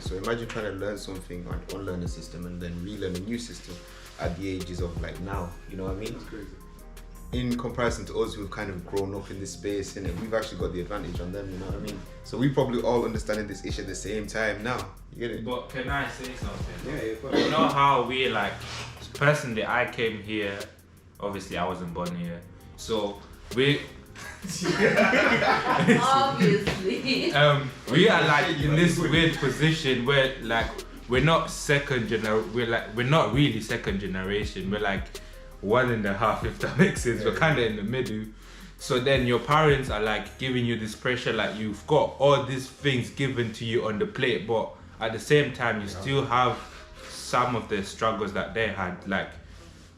So imagine trying to learn something on unlearn a system and then relearn a new system at the ages of like now. You know what I mean? That's crazy. In comparison to us who've kind of grown up in this space, innit? We've actually got the advantage on them, you know what I mean? So we probably all understanding this issue at the same time now. You get it? But can I say something? Yeah. You know how we like, personally, I came here, obviously I wasn't born here, so we Obviously. we are like in this weird position where like we're not we're not really second generation, we're like 1.5, if that makes sense. We're kind of in the middle. So then your parents are like giving you this pressure, like you've got all these things given to you on the plate, but at the same time you still have some of the struggles that they had. Like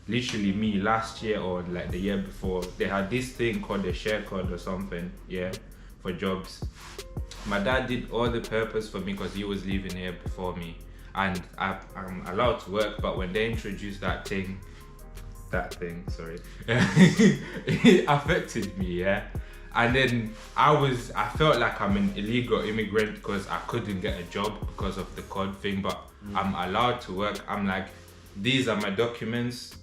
literally me last year or like the year before, they had this thing called a share code or something, yeah, for jobs. My dad did all the purpose for me because he was living here before me, and I'm allowed to work, but when they introduced that thing, it affected me, yeah. And then I felt like I'm an illegal immigrant because I couldn't get a job because of the code thing, but I'm allowed to work. I'm like, these are my documents,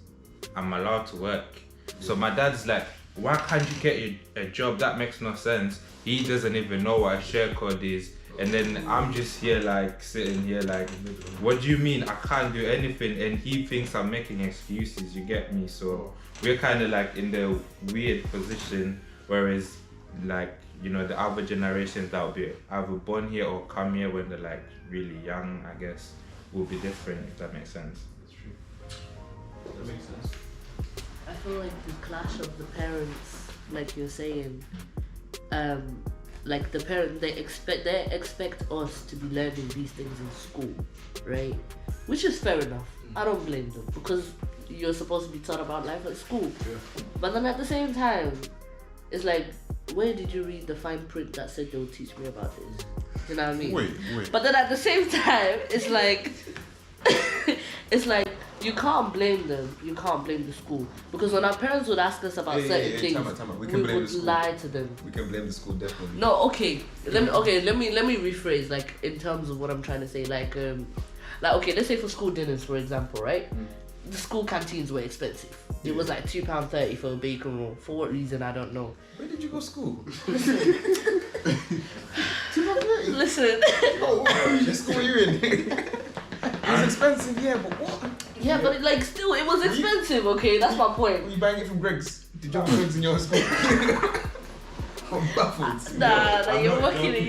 I'm allowed to work. So my dad's like, why can't you get a job? That makes no sense. He doesn't even know what a share code is. And then I'm just here like sitting here like, what do you mean I can't do anything? And he thinks I'm making excuses, you get me? So we're kind of like in the weird position, whereas like, you know, the other generations that will be either born here or come here when they're like really young, I guess, will be different, if that makes sense. That's true. That makes sense. I feel like the clash of the parents, like you're saying, like the parent, they expect us to be learning these things in school, right? Which is fair enough. I don't blame them because you're supposed to be taught about life at school. Yeah. But then at the same time, it's like, where did you read the fine print that said they'll teach me about this? You know what I mean? Wait. But then at the same time, it's like, it's like, you can't blame them. You can't blame the school, because when our parents would ask us about certain things, time out. We we can blame the would school. lie to them. We can blame the school, definitely. No, okay. Let me rephrase, like in terms of what I'm trying to say. Like okay, let's say for school dinners, for example, right? The school canteens were expensive. It was like £2.30 for a bacon roll. For what reason, I don't know. Where did you go to school? Listen. Oh, what school are you in? It was expensive, yeah, but what? Yeah, but it was expensive. Okay, that's my point. Were you buying it from Greg's? Did you have Greg's in your school? I'm baffled. Nah, you're mocking it.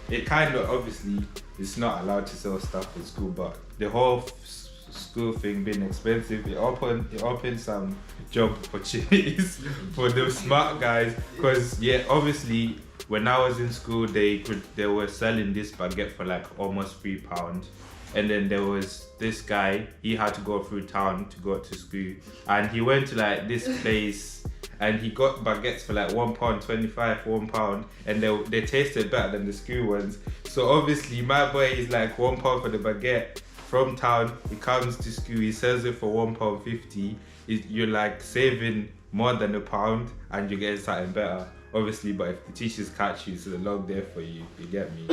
It kind of, obviously, it's not allowed to sell stuff in school, but the whole school thing being expensive, it opened some job opportunities for the smart guys. Because yeah, obviously, when I was in school, they were selling this baguette for like almost £3. And then there was this guy, he had to go through town to go to school, and he went to like this place and he got baguettes for like £1.25, £1, and they tasted better than the school ones. So obviously my boy is like £1 for the baguette from town, he comes to school, he sells it for £1.50. You're like saving more than £1 and you're getting something better. Obviously, but if the teachers catch you, it's a long day for you, you get me?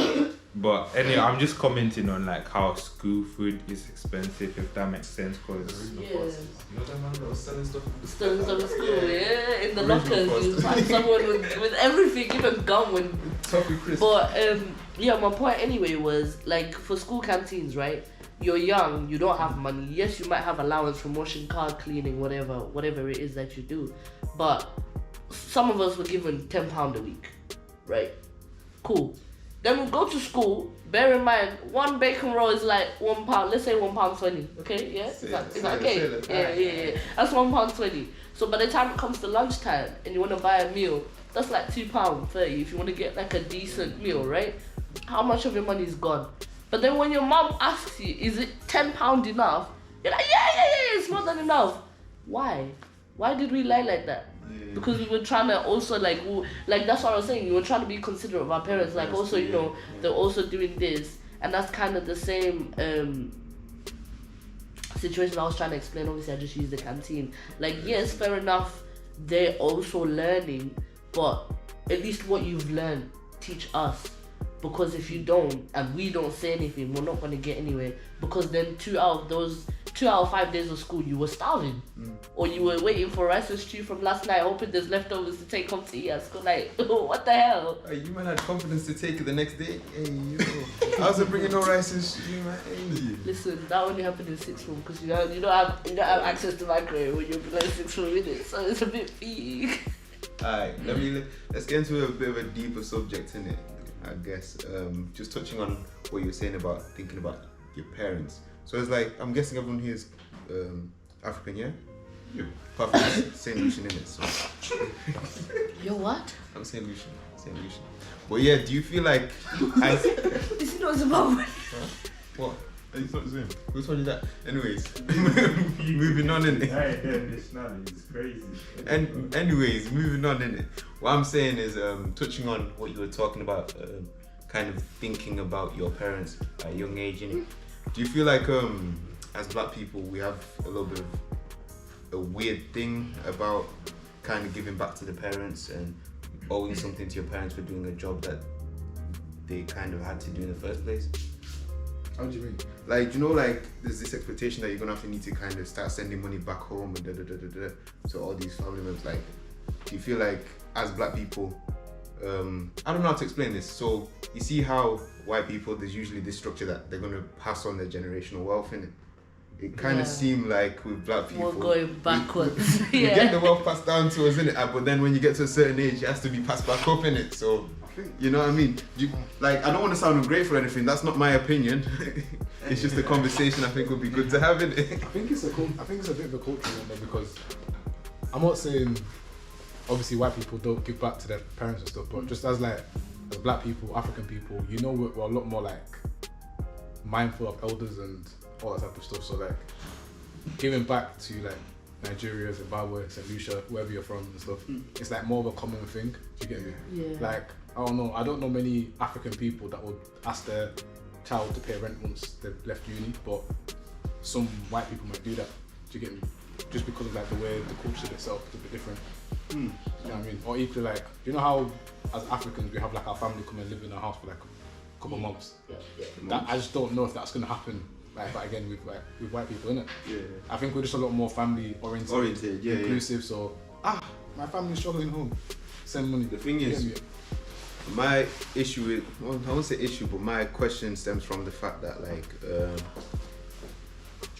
But anyway, I'm just commenting on like how school food is expensive, if that makes sense, cause Yeah. You know that man that was selling stuff in the Still in school, yeah. In the lockers, you find someone with everything, even gum and. Toffee crisp. But yeah, my point anyway was like for school canteens, right? You're young, you don't have money. Yes, you might have allowance from washing car, cleaning, whatever it is that you do. But some of us were given £10 a week, right? Cool. Then we go to school. Bear in mind, one bacon roll is like £1. Let's say £1.20. Okay, yeah, is that okay? Yeah. That's £1.20. So by the time it comes to lunchtime and you want to buy a meal, that's like £2.30 if you want to get like a decent meal, right? How much of your money is gone? But then when your mom asks you, is it £10 enough? You're like, yeah, it's more than enough. Why? Why did we lie like that? Because we were trying to also like that's what I was saying. We were trying to be considerate of our parents. Like also, you know, they're also doing this, and that's kind of the same situation I was trying to explain. Obviously, I just used the canteen. Like, yes, fair enough, they're also learning, but at least what you've learned, teach us. because if you don't and we don't say anything, we're not gonna get anywhere. Because then 2 out of 5 days of school, you were starving, or you were waiting for rice and stew from last night, hoping there's leftovers to take home to eat at school. Like, what the hell? Hey, you man had confidence to take it the next day. Hey, yo. I was bringing no rice and stew, man. Hey. Listen, that only happened in sixth form because you don't have access to microwave when you're below 6 form minutes, so it's a bit big. Alright, let's get into a bit of a deeper subject in it, I guess. Just touching on what you were saying about thinking about your parents. So it's like, I'm guessing everyone here is African, yeah? Yeah. Apart from Saint Lucian in it, so. You're what? I'm Saint Lucian. But yeah, do you feel like Is it not Zimbabwe? What? Are you not Zoom? Who told you that? Anyways, moving on in it. It's crazy. And anyways, moving on in it. What I'm saying is, touching on what you were talking about, kind of thinking about your parents at a young age, innit? Do you feel like, as black people, we have a little bit of a weird thing about kind of giving back to the parents and owing something to your parents for doing a job that they kind of had to do in the first place? How do you mean? Like, you know, like there's this expectation that you're gonna have to need to kind of start sending money back home and so all these family members. Like, do you feel like as black people, I don't know how to explain this. So you see how white people, there's usually this structure that they're gonna pass on their generational wealth, innit? It kind of seemed like with black people, we're going backwards. we get the wealth passed down to us, innit? But then when you get to a certain age, it has to be passed back up, innit? So, you know what I mean? Like, I don't want to sound ungrateful or anything. That's not my opinion. It's just a conversation I think would be good to have, innit? I think it's a bit of a cultural one though, because I'm not saying obviously white people don't give back to their parents and stuff, but just as black people, African people, you know, we're a lot more like mindful of elders and all that type of stuff. So like giving back to like Nigeria, Zimbabwe, St. Lucia, wherever you're from and stuff, it's like more of a common thing. Do you get me? Yeah. Like, I don't know many African people that would ask their child to pay rent once they've left uni, but some white people might do that. Do you get me? Just because of like the way the culture itself is a bit different. You know what I mean? Or equally, like, you know how as Africans we have like our family come and live in our house for like a couple of months. That, I just don't know if that's gonna happen. Like, but again, with white people, innit? Yeah. I think we're just a lot more family oriented, yeah, inclusive. So, my family's struggling home. Send money. The thing is, my issue with, well, I won't say issue, but my question stems from the fact that, like,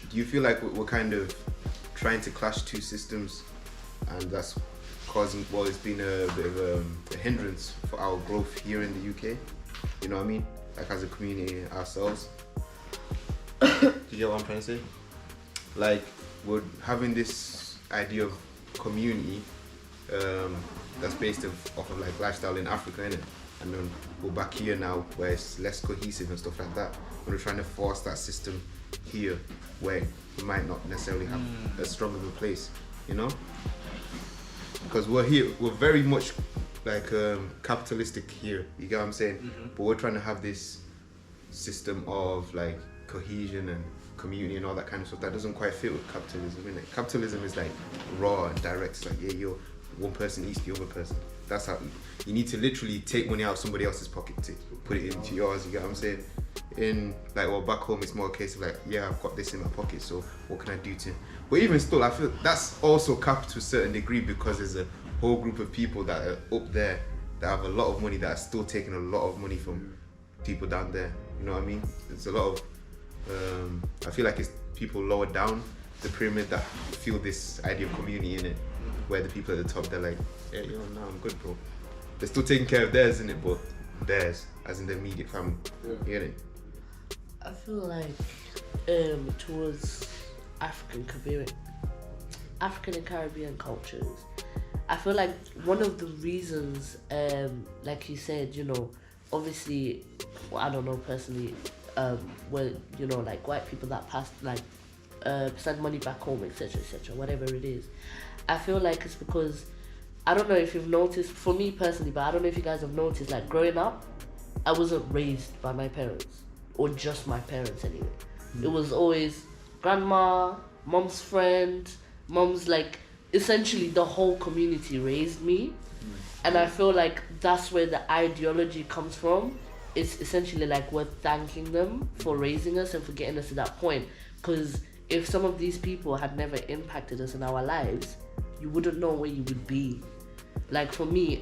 do you feel like we're kind of trying to clash two systems, and that's causing, well, it's been a bit of a hindrance for our growth here in the UK? You know what I mean? Like, as a community ourselves. Do you get what I'm trying to say? Like, we're having this idea of community that's based off of like lifestyle in Africa, innit? And then we're back here now where it's less cohesive and stuff like that. We're trying to force that system here where we might not necessarily have as strong of a place, you know? Because we're very much like capitalistic here, you get what I'm saying? But we're trying to have this system of like cohesion and community and all that kind of stuff that doesn't quite fit with capitalism, innit? Capitalism is like raw and direct. It's like, yeah, one person eats the other person. That's how you need to literally take money out of somebody else's pocket to put it into yours, you get what I'm saying? In like, well, back home it's more a case of like, yeah, I've got this in my pocket, so what can I do to, but even still, I feel that's also capped to a certain degree because there's a whole group of people that are up there that have a lot of money that are still taking a lot of money from people down there, you know what I mean? It's a lot of I feel like it's people lower down the pyramid that feel this idea of community in it, where the people at the top, they're like, yeah, no, I'm good, bro. They're still taking care of theirs, innit? But theirs, as in the immediate family. You get it? I feel like towards African and Caribbean cultures, I feel like one of the reasons, like you said, you know, obviously, well, I don't know personally, well, you know, like white people that pass, like, send money back home, etc., whatever it is. I feel like it's because, I don't know if you've noticed, for me personally, but I don't know if you guys have noticed, like growing up, I wasn't raised by my parents, or just my parents anyway. It was always grandma, mom's friend, mom's, like, essentially the whole community raised me. And I feel like that's where the ideology comes from, it's essentially like we're thanking them for raising us and for getting us to that point. Because if some of these people had never impacted us in our lives, you wouldn't know where you would be. Like for me,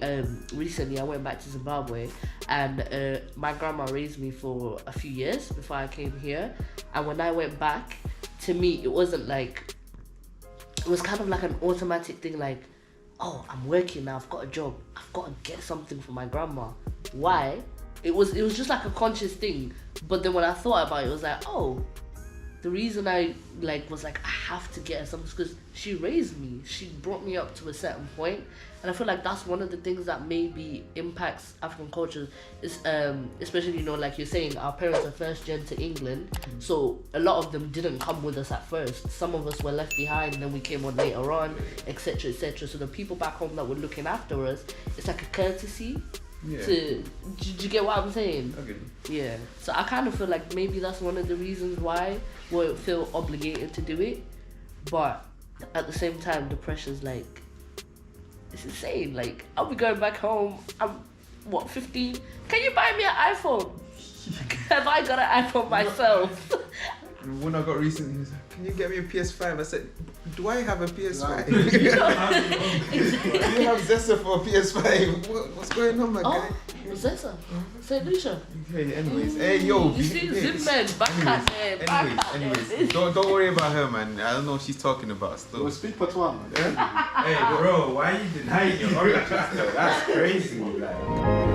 recently I went back to Zimbabwe, and my grandma raised me for a few years before I came here. And when I went back, to me it wasn't like, it was kind of like an automatic thing, like, oh, I'm working now, I've got a job, I've got to get something for my grandma. Why? It was just like a conscious thing. But then when I thought about it, it was like, oh, the reason I was like, I have to get her something because she raised me. She brought me up to a certain point. And I feel like that's one of the things that maybe impacts African culture is, especially, like you're saying, our parents are first gen to England. So a lot of them didn't come with us at first. Some of us were left behind and then we came on later on, etc., etc. So the people back home that were looking after us, it's like a courtesy. Yeah. Do you get what I'm saying? Okay. Yeah. So I kind of feel like maybe that's one of the reasons why we feel obligated to do it. But at the same time, the pressure's like, it's insane. Like, I'll be going back home. I'm, 15? Can you buy me an iPhone? Have I got an iPhone myself? One I got recently, he was like, can you get me a PS5? I said, do I have a PS5? Exactly. Do you have Zessa for a PS5? What's going on, my guy? Zessa? St. Lucia? Okay, anyways. Hey, yo. You see Zim man, back at there. Anyways. Don't worry about her, man. I don't know what she's talking about still. Well, speak patois, man. Hey, bro, why are you denying your origins? That's crazy. Like.